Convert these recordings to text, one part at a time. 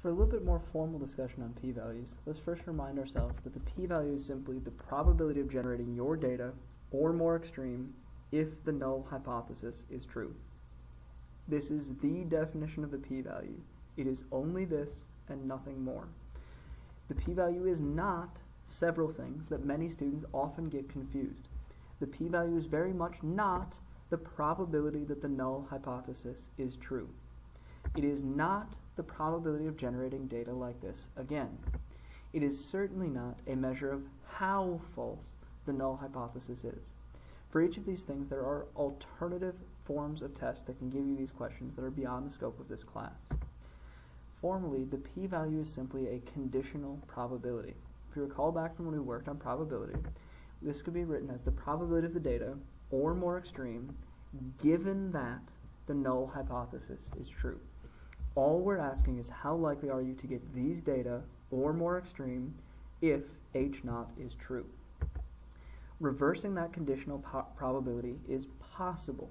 For a little bit more formal discussion on p-values, let's first remind ourselves that the p-value is simply the probability of generating your data, or more extreme, if the null hypothesis is true. This is the definition of the p-value. It is only this and nothing more. The p-value is not several things that many students often get confused. The p-value is very much not the probability that the null hypothesis is true. It is not the probability of generating data like this again. It is certainly not a measure of how false the null hypothesis is. For each of these things, there are alternative forms of tests that can give you these questions that are beyond the scope of this class. Formally, the p-value is simply a conditional probability. If you recall back from when we worked on probability, this could be written as the probability of the data, or more extreme, given that the null hypothesis is true. All we're asking is how likely are you to get these data, or more extreme, if H0 is true. Reversing that conditional probability is possible.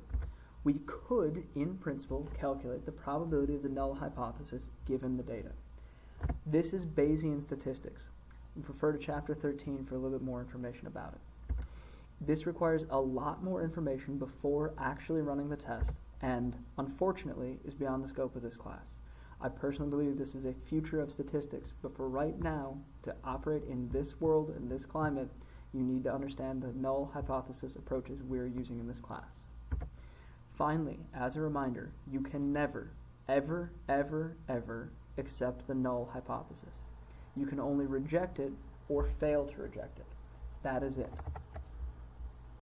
We could, in principle, calculate the probability of the null hypothesis given the data. This is Bayesian statistics. We refer to chapter 13 for a little bit more information about it. This requires a lot more information before actually running the test, and unfortunately is beyond the scope of this class. I personally believe this is a future of statistics, but for right now, to operate in this world, in this climate, you need to understand the null hypothesis approaches we're using in this class. Finally, as a reminder, you can never, ever, ever, ever accept the null hypothesis. You can only reject it or fail to reject it. That is it.